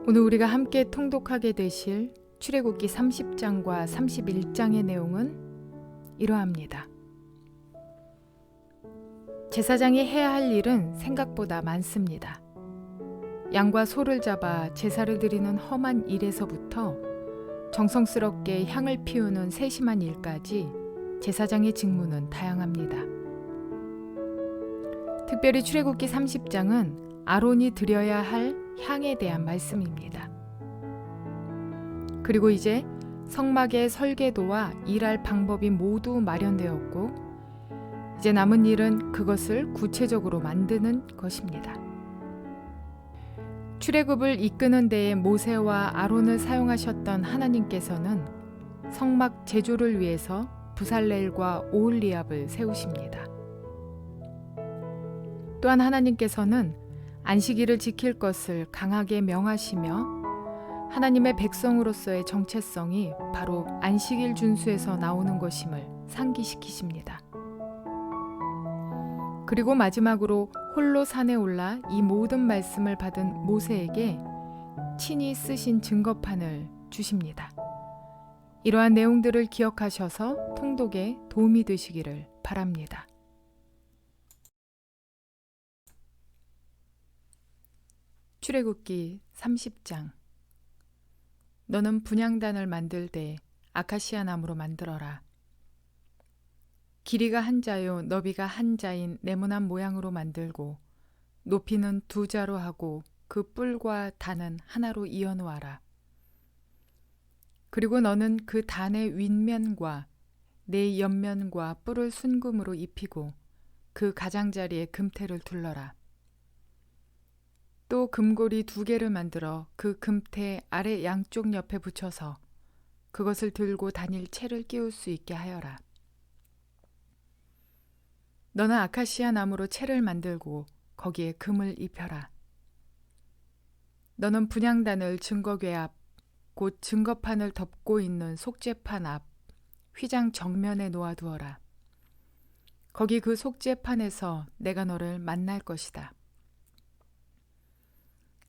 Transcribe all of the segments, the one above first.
오늘 우리가 함께 통독하게 되실 출애굽기 30장과 31장의 내용은 이러합니다. 제사장이 해야 할 일은 생각보다 많습니다. 양과 소를 잡아 제사를 드리는 험한 일에서부터 정성스럽게 향을 피우는 세심한 일까지 제사장의 직무는 다양합니다. 특별히 출애굽기 30장은 아론이 드려야 할 향에 대한 말씀입니다. 그리고 이제 성막의 설계도와 일할 방법이 모두 마련되었고 이제 남은 일은 그것을 구체적으로 만드는 것입니다. 출애굽을 이끄는 데에 모세와 아론을 사용하셨던 하나님께서는 성막 제조를 위해서 부살렐과 오홀리압을 세우십니다. 또한 하나님께서는 안식일을 지킬 것을 강하게 명하시며 하나님의 백성으로서의 정체성이 바로 안식일 준수에서 나오는 것임을 상기시키십니다. 그리고 마지막으로 홀로 산에 올라 이 모든 말씀을 받은 모세에게 친히 쓰신 증거판을 주십니다. 이러한 내용들을 기억하셔서 통독에 도움이 되시기를 바랍니다. 출애굽기 30장. 너는 분향단을 만들되 아카시아 나무로 만들어라. 길이가 한 자요 너비가 한 자인 네모난 모양으로 만들고 높이는 2자로 하고 그 뿔과 단은 하나로 이어 놓아라. 그리고 너는 그 단의 윗면과 네 옆면과 뿔을 순금으로 입히고 그 가장자리에 금태를 둘러라. 또 금고리 2개를 만들어 그 금태 아래 양쪽 옆에 붙여서 그것을 들고 다닐 채를 끼울 수 있게 하여라. 너는 아카시아 나무로 채를 만들고 거기에 금을 입혀라. 너는 분향단을 증거궤 앞, 곧 증거판을 덮고 있는 속죄판 앞, 휘장 정면에 놓아두어라. 거기 그 속죄판에서 내가 너를 만날 것이다.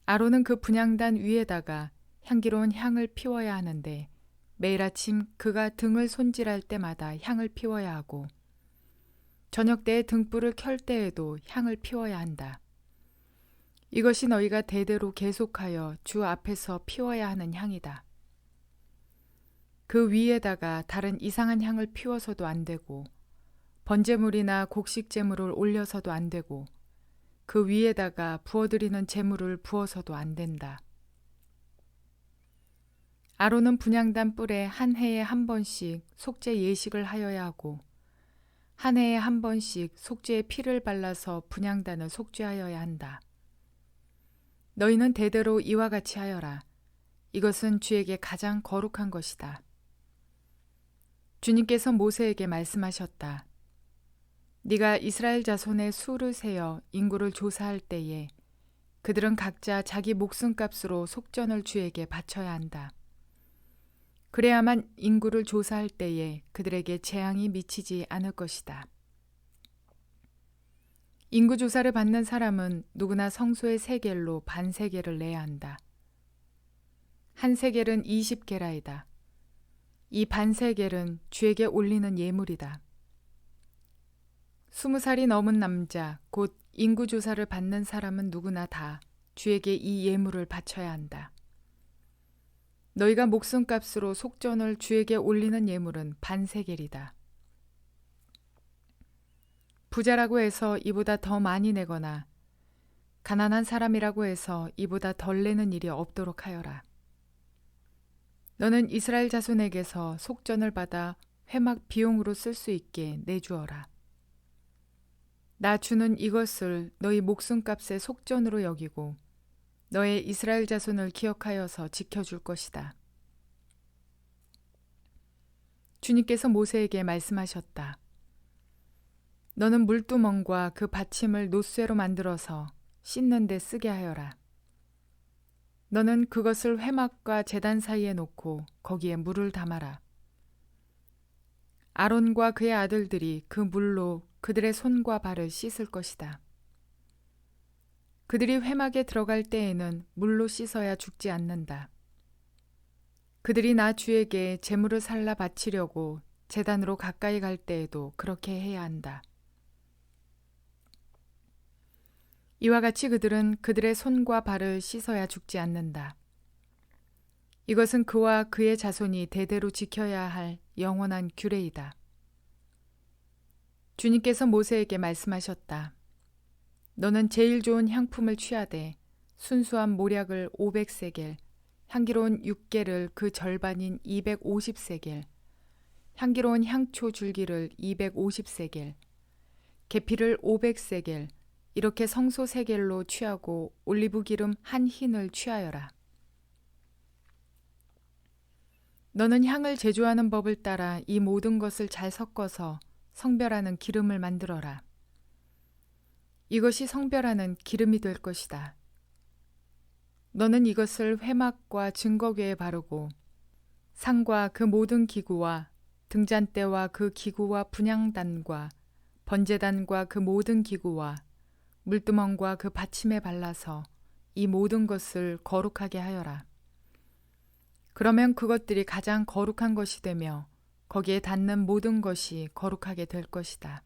아론은 그 분향단 위에다가 향기로운 향을 피워야 하는데 매일 아침 그가 등을 손질할 때마다 향을 피워야 하고 저녁 때에 등불을 켤 때에도 향을 피워야 한다. 이것이 너희가 대대로 계속하여 주 앞에서 피워야 하는 향이다. 그 위에다가 다른 이상한 향을 피워서도 안 되고 번제물이나 곡식제물을 올려서도 안 되고 그 위에다가 부어드리는 제물을 부어서도 안 된다. 아론은 분향단 뿔에 한 해에 한 번씩 속죄 예식을 하여야 하고 한 해에 한 번씩 속죄의 피를 발라서 분향단을 속죄하여야 한다. 너희는 대대로 이와 같이 하여라. 이것은 주에게 가장 거룩한 것이다. 주님께서 모세에게 말씀하셨다. 네가 이스라엘 자손의 수를 세어 인구를 조사할 때에 그들은 각자 자기 목숨값으로 속전을 주에게 바쳐야 한다. 그래야만 인구를 조사할 때에 그들에게 재앙이 미치지 않을 것이다. 인구 조사를 받는 사람은 누구나 성소의 세겔로 반세겔을 내야 한다. 한 세겔은 20게라이다. 이 반세겔은 주에게 올리는 예물이다. 20살이 넘은 남자, 곧 인구조사를 받는 사람은 누구나 다 주에게 이 예물을 바쳐야 한다. 너희가 목숨값으로 속전을 주에게 올리는 예물은 반세겔이다. 부자라고 해서 이보다 더 많이 내거나 가난한 사람이라고 해서 이보다 덜 내는 일이 없도록 하여라. 너는 이스라엘 자손에게서 속전을 받아 회막 비용으로 쓸 수 있게 내주어라. 나 주는 이것을 너희 목숨값의 속전으로 여기고 너의 이스라엘 자손을 기억하여서 지켜줄 것이다. 주님께서 모세에게 말씀하셨다. 너는 물두멍과 그 받침을 놋쇠로 만들어서 씻는 데 쓰게 하여라. 너는 그것을 회막과 제단 사이에 놓고 거기에 물을 담아라. 아론과 그의 아들들이 그 물로 그들의 손과 발을 씻을 것이다. 그들이 회막에 들어갈 때에는 물로 씻어야 죽지 않는다. 그들이 나 주에게 제물을 살라 바치려고 제단으로 가까이 갈 때에도 그렇게 해야 한다. 이와 같이 그들은 그들의 손과 발을 씻어야 죽지 않는다. 이것은 그와 그의 자손이 대대로 지켜야 할 영원한 규례이다. 주님께서 모세에게 말씀하셨다. 너는 제일 좋은 향품을 취하되 순수한 모략을 500세겔, 향기로운 육개를 그 절반인 250세겔, 향기로운 향초 줄기를 250세겔, 계피를 500세겔, 이렇게 성소 세겔로 취하고 올리브 기름 한 흰을 취하여라. 너는 향을 제조하는 법을 따라 이 모든 것을 잘 섞어서 성별하는 기름을 만들어라. 이것이 성별하는 기름이 될 것이다. 너는 이것을 회막과 증거궤에 바르고 상과 그 모든 기구와 등잔대와 그 기구와 분향단과 번제단과 그 모든 기구와 물두멍과 그 받침에 발라서 이 모든 것을 거룩하게 하여라. 그러면 그것들이 가장 거룩한 것이 되며 거기에 닿는 모든 것이 거룩하게 될 것이다.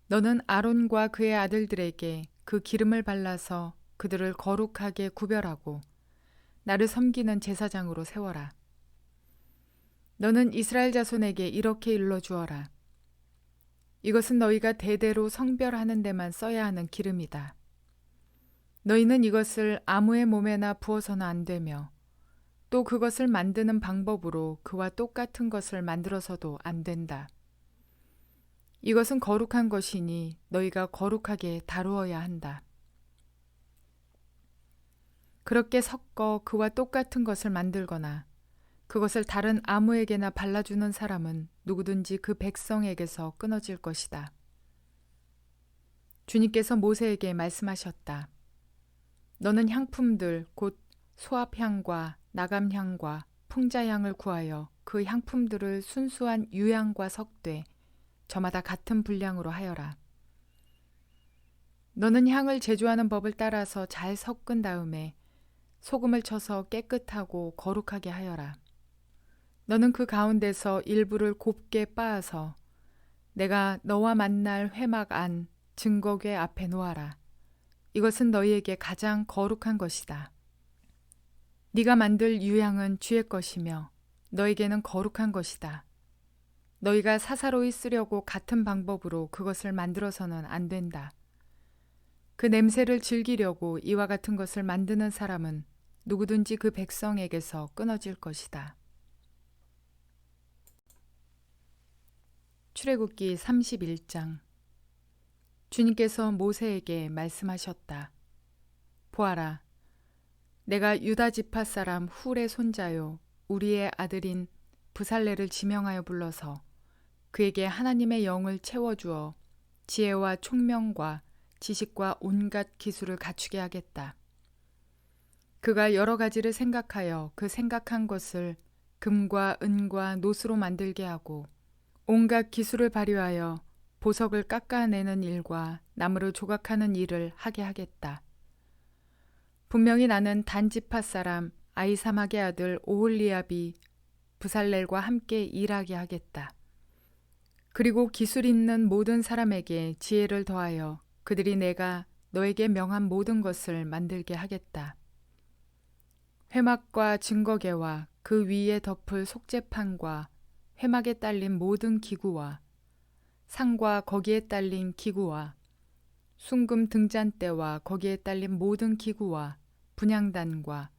너는 아론과 그의 아들들에게 그 기름을 발라서 그들을 거룩하게 구별하고 나를 섬기는 제사장으로 세워라. 너는 이스라엘 자손에게 이렇게 일러주어라. 이것은 너희가 대대로 성별하는 데만 써야 하는 기름이다. 너희는 이것을 아무의 몸에나 부어서는 안 되며 또 그것을 만드는 방법으로 그와 똑같은 것을 만들어서도 안 된다. 이것은 거룩한 것이니 너희가 거룩하게 다루어야 한다. 그렇게 섞어 그와 똑같은 것을 만들거나 그것을 다른 아무에게나 발라주는 사람은 누구든지 그 백성에게서 끊어질 것이다. 주님께서 모세에게 말씀하셨다. 너는 향품들 곧 소합향과 나감향과 풍자향을 구하여 그 향품들을 순수한 유향과 섞되 저마다 같은 분량으로 하여라. 너는 향을 제조하는 법을 따라서 잘 섞은 다음에 소금을 쳐서 깨끗하고 거룩하게 하여라. 너는 그 가운데서 일부를 곱게 빻아서 내가 너와 만날 회막 안 증거궤 앞에 놓아라. 이것은 너희에게 가장 거룩한 것이다. 네가 만들 유향은 주의 것이며 너에게는 거룩한 것이다. 너희가 사사로이 쓰려고 같은 방법으로 그것을 만들어서는 안 된다. 그 냄새를 즐기려고 이와 같은 것을 만드는 사람은 누구든지 그 백성에게서 끊어질 것이다. 출애굽기 31장. 주님께서 모세에게 말씀하셨다. 보아라, 내가 유다 지파 사람 훌의 손자요 우리의 아들인 브살레를 지명하여 불러서 그에게 하나님의 영을 채워주어 지혜와 총명과 지식과 온갖 기술을 갖추게 하겠다. 그가 여러 가지를 생각하여 그 생각한 것을 금과 은과 노스로 만들게 하고 온갖 기술을 발휘하여 보석을 깎아내는 일과 나무를 조각하는 일을 하게 하겠다. 분명히 나는 단 지파 사람 아이사막의 아들 오홀리압이 브살렐과 함께 일하게 하겠다. 그리고 기술 있는 모든 사람에게 지혜를 더하여 그들이 내가 너에게 명한 모든 것을 만들게 하겠다. 회막과 증거궤와 그 위에 덮을 속죄판과 회막에 딸린 모든 기구와 상과 거기에 딸린 기구와 순금 등잔대와 거기에 딸린 모든 기구와 분향단과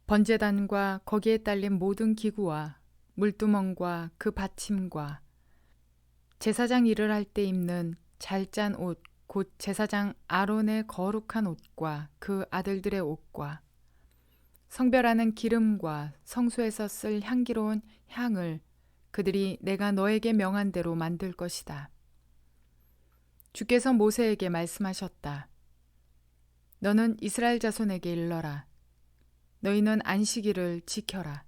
번제단과 거기에 딸린 모든 기구와 물두멍과 그 받침과 제사장 일을 할 때 입는 잘 짠 옷, 곧 제사장 아론의 거룩한 옷과 그 아들들의 옷과 성별하는 기름과 성소에서 쓸 향기로운 향을 그들이 내가 너에게 명한 대로 만들 것이다. 주께서 모세에게 말씀하셨다. 너는 이스라엘 자손에게 일러라. 너희는 안식일을 지켜라.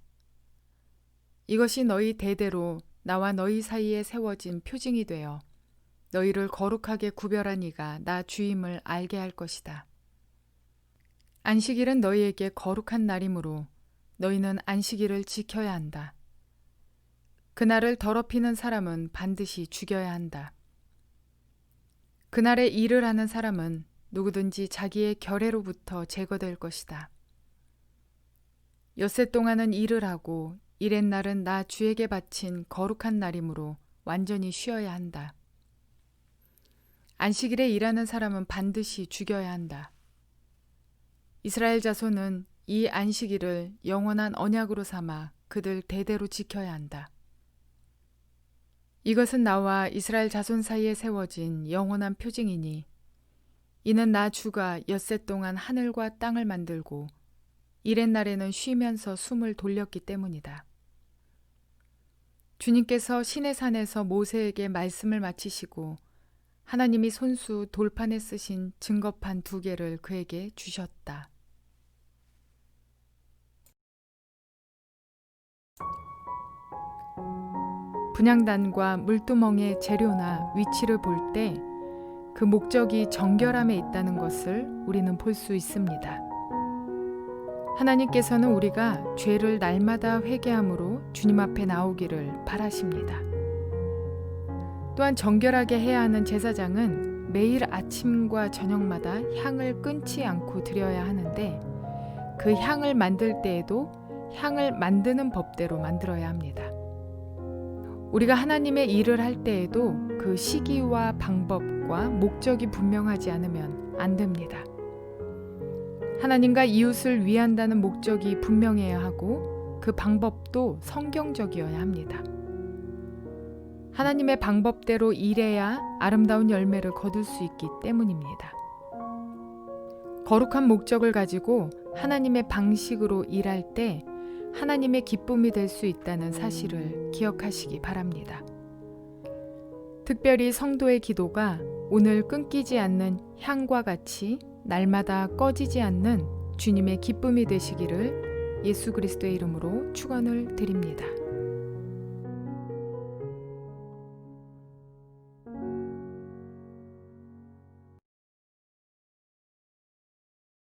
이것이 너희 대대로 나와 너희 사이에 세워진 표징이 되어 너희를 거룩하게 구별한 이가 나 주임을 알게 할 것이다. 안식일은 너희에게 거룩한 날이므로 너희는 안식일을 지켜야 한다. 그날을 더럽히는 사람은 반드시 죽여야 한다. 그날에 일을 하는 사람은 누구든지 자기의 결례로부터 제거될 것이다. 엿새 동안은 일을 하고 이렛날은 나 주에게 바친 거룩한 날이므로 완전히 쉬어야 한다. 안식일에 일하는 사람은 반드시 죽여야 한다. 이스라엘 자손은 이 안식일을 영원한 언약으로 삼아 그들 대대로 지켜야 한다. 이것은 나와 이스라엘 자손 사이에 세워진 영원한 표징이니 이는 나 주가 엿새 동안 하늘과 땅을 만들고 이렛날에는 쉬면서 숨을 돌렸기 때문이다. 주님께서 시내산에서 모세에게 말씀을 마치시고 하나님이 손수 돌판에 쓰신 증거판 2개를 그에게 주셨다. 분향단과 물두멍의 재료나 위치를 볼 때 그 목적이 정결함에 있다는 것을 우리는 볼 수 있습니다. 하나님께서는 우리가 죄를 날마다 회개함으로 주님 앞에 나오기를 바라십니다. 또한 정결하게 해야 하는 제사장은 매일 아침과 저녁마다 향을 끊지 않고 드려야 하는데 그 향을 만들 때에도 향을 만드는 법대로 만들어야 합니다. 우리가 하나님의 일을 할 때에도 그 시기와 방법과 목적이 분명하지 않으면 안 됩니다. 하나님과 이웃을 위한다는 목적이 분명해야 하고 그 방법도 성경적이어야 합니다. 하나님의 방법대로 일해야 아름다운 열매를 거둘 수 있기 때문입니다. 거룩한 목적을 가지고 하나님의 방식으로 일할 때 하나님의 기쁨이 될 수 있다는 사실을 기억하시기 바랍니다. 특별히 성도의 기도가 오늘 끊기지 않는 향과 같이 날마다 꺼지지 않는 주님의 기쁨이 되시기를 예수 그리스도의 이름으로 축원을 드립니다.